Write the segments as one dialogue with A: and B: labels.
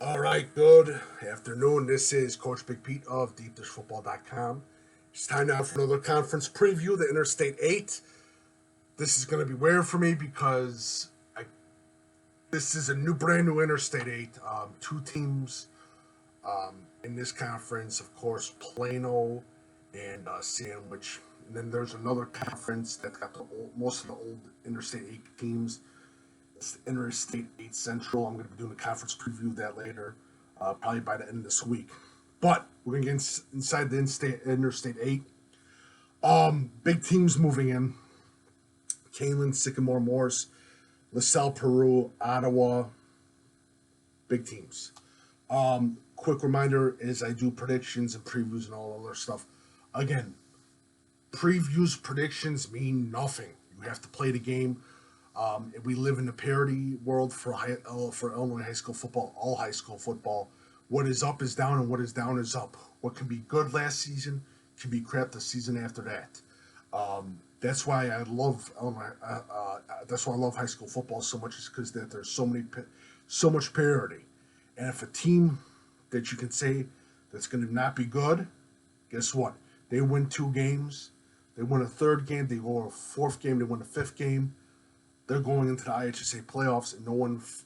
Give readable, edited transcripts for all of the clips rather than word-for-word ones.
A: All right, good afternoon. This is Coach Big Pete of DeepDishFootball.com. It's time now for another conference preview, the Interstate 8. This is going to be weird for me because this is a brand new Interstate 8. Two teams in this conference, of course, Plano and Sandwich. And then there's another conference that's got most of the old Interstate 8 teams. It's Interstate 8 Central. I'm going to be doing a conference preview of that later, probably by the end of this week. But we're going to get inside the Interstate 8. Big teams moving in. Kaneland, Sycamore, Morris, LaSalle, Peru, Ottawa. Big teams. Quick reminder is I do predictions and previews and all other stuff. Again, previews, predictions mean nothing. You have to play the game. We live in a parity world for Illinois high school football, all high school football. What is up is down, and what is down is up. What can be good last season can be crap the season after that. That's why I love Illinois. That's why I love high school football so much, is because that there's so much parity. And if a team that you can say that's going to not be good, guess what? They win 2 games, they win a third game, they go a fourth game, they win a fifth game. They're going into the IHSA playoffs, and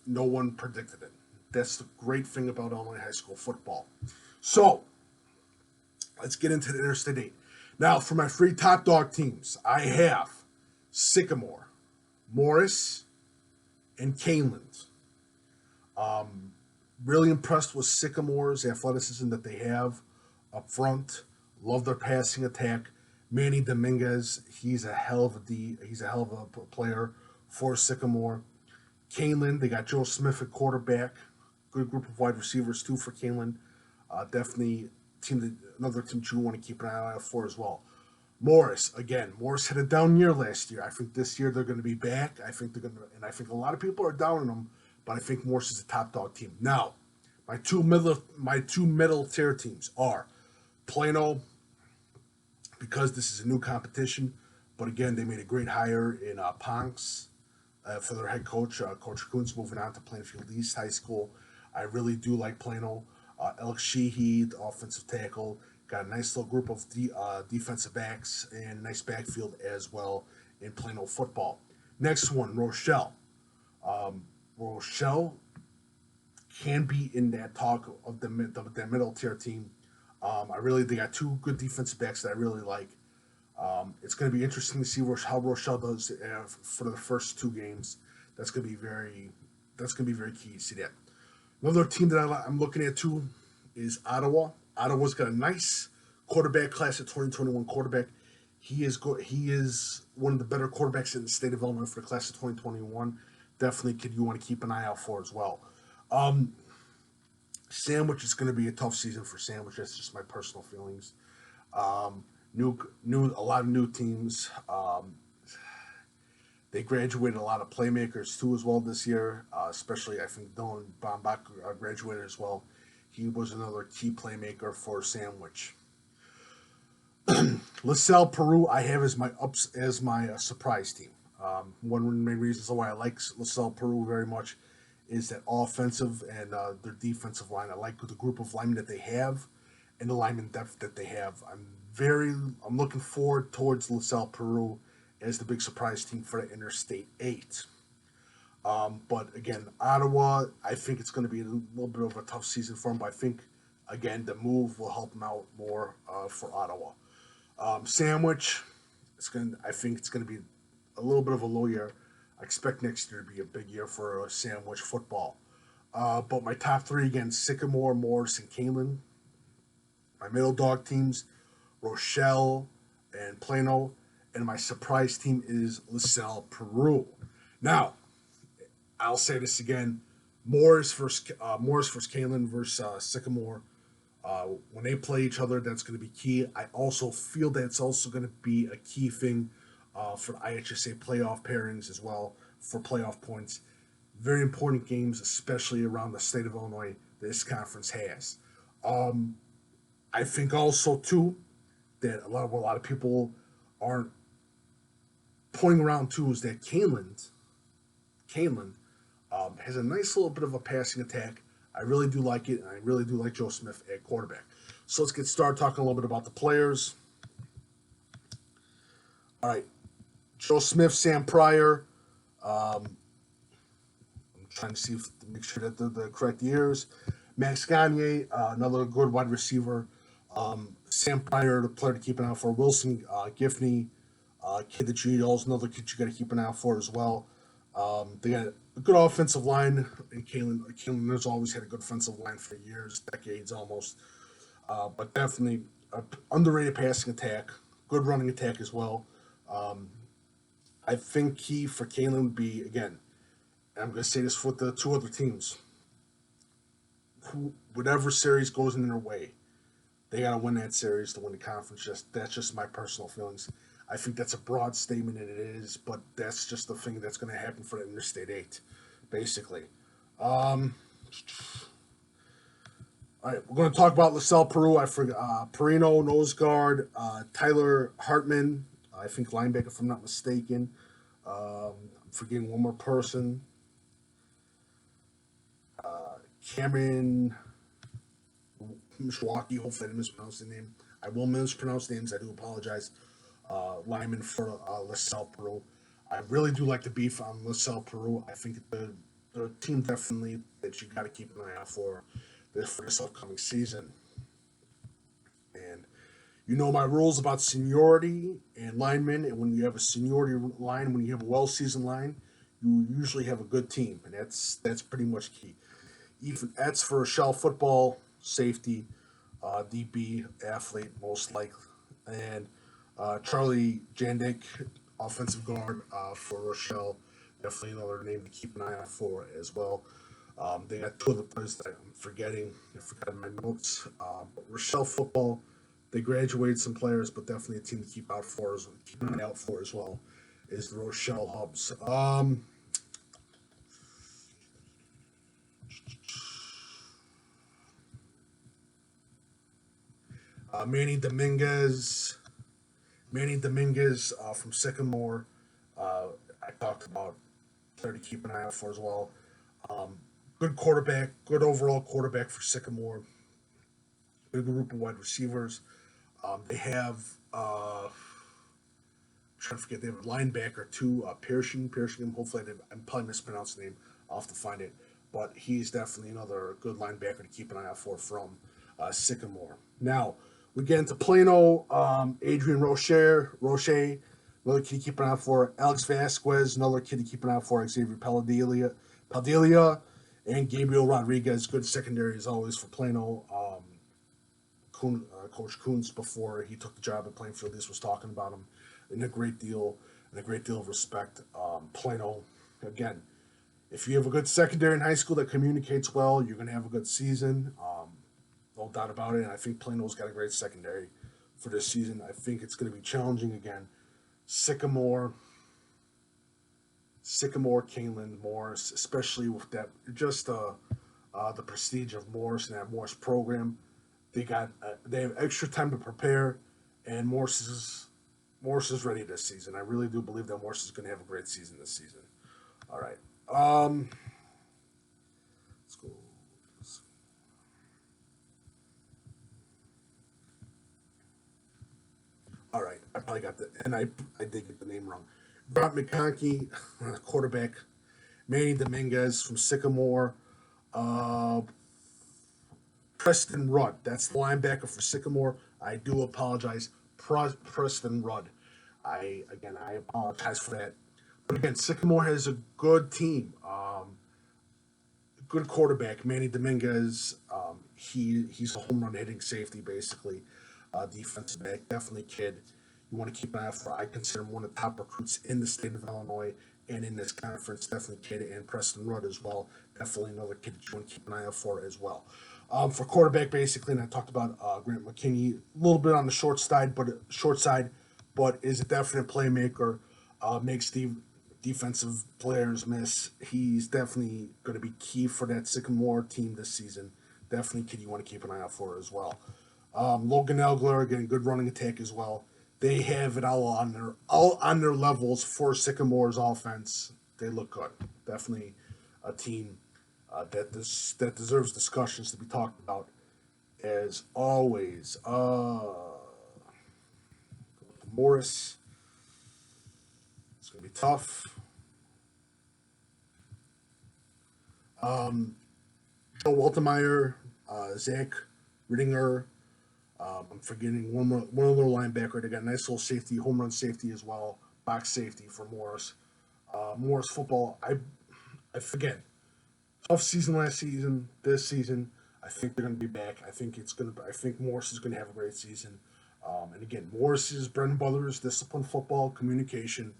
A: no one predicted it. That's the great thing about Illinois high school football. So, let's get into the Interstate 8. Now, for my 3 top dog teams, I have Sycamore, Morris, and Kaneland. Really impressed with Sycamore's athleticism that they have up front. Love their passing attack. Manny Dominguez, he's a hell of a player for Sycamore. Kaneland, they got Joe Smith at quarterback. Good group of wide receivers too for Kaneland. Definitely another team you want to keep an eye out for as well. Morris had a down year last year. I think this year they're going to be back. I think a lot of people are down on them, but I think Morris is a top dog team. Now, my two middle tier teams are Plano, because this is a new competition. But again, they made a great hire in Ponks for their head coach. Coach Kuntz moving on to Plainfield East High School. I really do like Plano. Alex Sheehy, the offensive tackle, got a nice little group of defensive backs and nice backfield as well in Plano football. Next one, Rochelle. Rochelle can be in that talk of the middle tier team. They got 2 good defensive backs that I really like. It's going to be interesting to see how Rochelle does for the first 2 games. That's going to be very key to see that. Another team that I'm looking at too is Ottawa. Ottawa's got a nice quarterback class, a 2021 quarterback. He is one of the better quarterbacks in the state of Illinois for the class of 2021. Definitely a kid you want to keep an eye out for as well. Sandwich is going to be a tough season for Sandwich. That's just my personal feelings. A lot of new teams. They graduated a lot of playmakers too as well this year. Especially I think Dylan Bombach graduated as well. He was another key playmaker for Sandwich. LaSalle, Peru, I have as my surprise team. One of the main reasons why I like LaSalle, Peru very much is that offensive and their defensive line. I like the group of linemen that they have and the lineman depth that they have. I'm looking forward towards LaSalle, Peru as the big surprise team for the Interstate 8. But again, Ottawa, I think it's going to be a little bit of a tough season for them. But I think, again, the move will help them out more for Ottawa. Sandwich, I think it's going to be a little bit of a low year. I expect next year to be a big year for Sandwich football. But my top 3, again, Sycamore, Morris, and Kaneland. My middle dog teams, Rochelle and Plano. And my surprise team is LaSalle, Peru. Now, I'll say this again. Morris versus Kaneland versus Sycamore. When they play each other, that's going to be key. I also feel that it's also going to be a key thing for IHSA playoff pairings as well, for playoff points. Very important games, especially around the state of Illinois, this conference has. I think also, too, that a lot of people aren't pointing around, too, is that Kaneland has a nice little bit of a passing attack. I really do like it, and I really do like Joe Smith at quarterback. So let's get started talking a little bit about the players. All right, Joe Smith, Sam Pryor. I'm trying to see if to make sure that the correct years. Max Gagne, another good wide receiver. Sam Pryor, the player to keep an eye out for. Wilson Giffney, kid that you know is another kid you got to keep an eye out for as well. They got a good offensive line. And Kaneland has always had a good offensive line for years, decades almost. But definitely underrated passing attack, good running attack as well. I think key for Kaneland would be, again, and I'm going to say this for the two other teams, whatever series goes in their way, they got to win that series to win the conference. That's just my personal feelings. I think that's a broad statement, and it is, but that's just the thing that's going to happen for the Interstate 8, basically. All right, we're going to talk about LaSalle, Peru. I forgot Perino, nose guard, Tyler Hartman, I think linebacker, if I'm not mistaken. I'm forgetting one more person. Cameron Mishwaki, hopefully I didn't mispronounce the name. I will mispronounce names, I do apologize. Lineman for LaSalle, Peru. I really do like the beef on LaSalle, Peru. I think the team definitely that you got to keep an eye out for this upcoming season. And you know my rules about seniority and linemen, and when you have a seniority line, when you have a well-seasoned line, you usually have a good team, and that's pretty much key. Even that's for Rochelle football, safety, DB, athlete, most likely, and Charlie Jandik, offensive guard for Rochelle, definitely another name to keep an eye out for as well. They got two other players that I'm forgetting. I forgot my notes. Rochelle football, they graduated some players, but definitely a team to keep an eye out for as well. Is the Rochelle Hubs. Manny Dominguez from Sycamore. I talked about player to keep an eye out for as well. Good quarterback, good overall quarterback for Sycamore. Good group of wide receivers. They have I'm trying to forget, they have a linebacker too, Pershing. Hopefully I'm probably mispronouncing the name. I'll have to find it, but he's definitely another good linebacker to keep an eye out for from Sycamore. Now we get into Plano. Adrian Roche, another kid to keep an eye out for. Alex Vasquez, another kid to keep an eye out for. Xavier Padilla, and Gabriel Rodriguez. Good secondary as always for Plano. Coach Kuntz, before he took the job at Plainfield, this was talking about him in a great deal of respect. Plano, again, if you have a good secondary in high school that communicates well, you're going to have a good season. No doubt about it. And I think Plano's got a great secondary for this season. I think it's going to be challenging again. Sycamore, Kaneland, Morris, especially with that, just the prestige of Morris and that Morris program. They have extra time to prepare, and Morris is ready this season. I really do believe that Morris is going to have a great season this season. All right. Let's go. All right. I probably got I did get the name wrong. Grant McConkey, quarterback. Manny Dominguez from Sycamore. Preston Rudd, that's the linebacker for Sycamore. I do apologize. Preston Rudd. I apologize for that. But again, Sycamore has a good team. Good quarterback, Manny Dominguez. He's a home run hitting safety, basically. Defensive back, definitely kid. You want to keep an eye out for. I consider him one of the top recruits in the state of Illinois and in this conference. Definitely kid, and Preston Rudd as well. Definitely another kid that you want to keep an eye out for as well. For quarterback, basically, and I talked about Grant McKinney, a little bit on the short side, but is a definite playmaker. Makes the defensive players miss. He's definitely going to be key for that Sycamore team this season. Definitely kid you want to keep an eye out for as well. Logan Elgler getting good running attack as well. They have it all on their levels for Sycamore's offense. They look good. Definitely a team that deserves discussions to be talked about. As always, Morris, it's gonna be tough. Um, Joe Waltemeyer, Zach Rittinger. I'm forgetting one other linebacker. They got a nice little safety, home run safety as well, box safety for Morris. Morris football. I forget. Tough season last season. This season, I think they're going to be back. I think Morris is going to have a great season. And again, Morris's bread and butter is discipline, football, communication,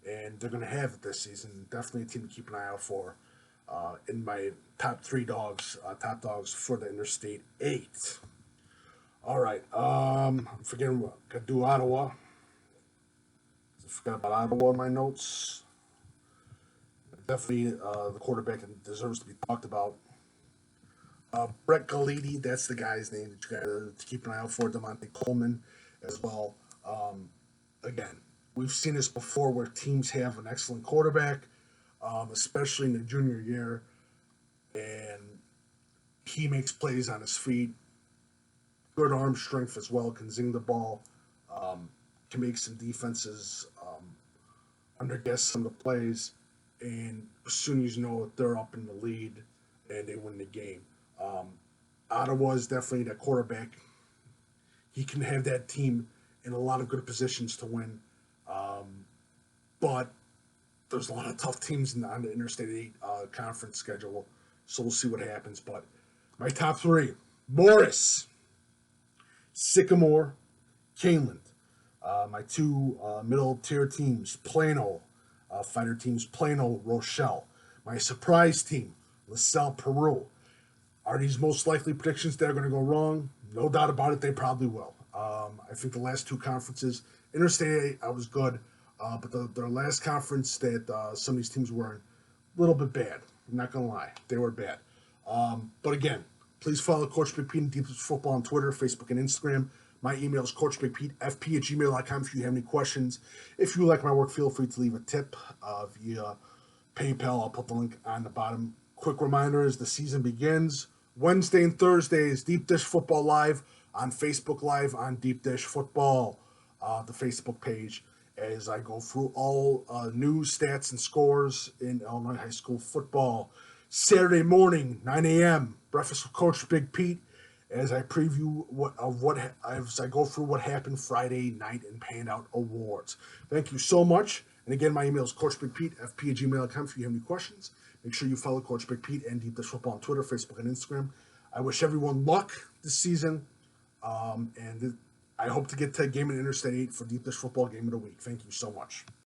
A: and they're going to have it this season. Definitely a team to keep an eye out for. In my top dogs for the Interstate 8. All right. I'm forgetting what. Got to do Ottawa. I forgot about Ottawa in my notes. Definitely the quarterback that deserves to be talked about. Brett Galiti, that's the guy's name that you got to keep an eye out for. Demonte Coleman as well. Again, we've seen this before where teams have an excellent quarterback, especially in the junior year, and he makes plays on his feet. Good arm strength as well, can zing the ball, can make some defenses underguess some of the plays, and as soon as you know it, they're up in the lead and they win the game. Ottawa is definitely that quarterback. He can have that team in a lot of good positions to win, but there's a lot of tough teams on the Interstate 8 conference schedule, so we'll see what happens. But my top three: Morris, Sycamore, Kaneland. My two middle-tier teams: Plano, fighter teams, Plano, Rochelle. My surprise team: LaSalle, Peru. Are these most likely predictions that are going to go wrong? No doubt about it, they probably will. I think the last two conferences, Interstate 8, I was good, but their last conference that some of these teams were in, a little bit bad. I'm not going to lie, they were bad. But again, please follow Coach Big Pete and Deep Football on Twitter, Facebook, and Instagram. My email is coachbigpetefp@gmail.com if you have any questions. If you like my work, feel free to leave a tip via PayPal. I'll put the link on the bottom. Quick reminder as the season begins, Wednesday and Thursday is Deep Dish Football Live on Facebook Live on Deep Dish Football, the Facebook page, as I go through all news, stats, and scores in Illinois high school football. Saturday morning, 9 a.m., Breakfast with Coach Big Pete, as I preview as I go through what happened Friday night and hand out awards. Thank you so much. And again, my email is coachbigpetefp@gmail.com if you have any questions. Make sure you follow Coach Big Pete and Deep Dish Football on Twitter, Facebook, and Instagram. I wish everyone luck this season, and I hope to get to a game in Interstate 8 for Deep Dish Football Game of the Week. Thank you so much.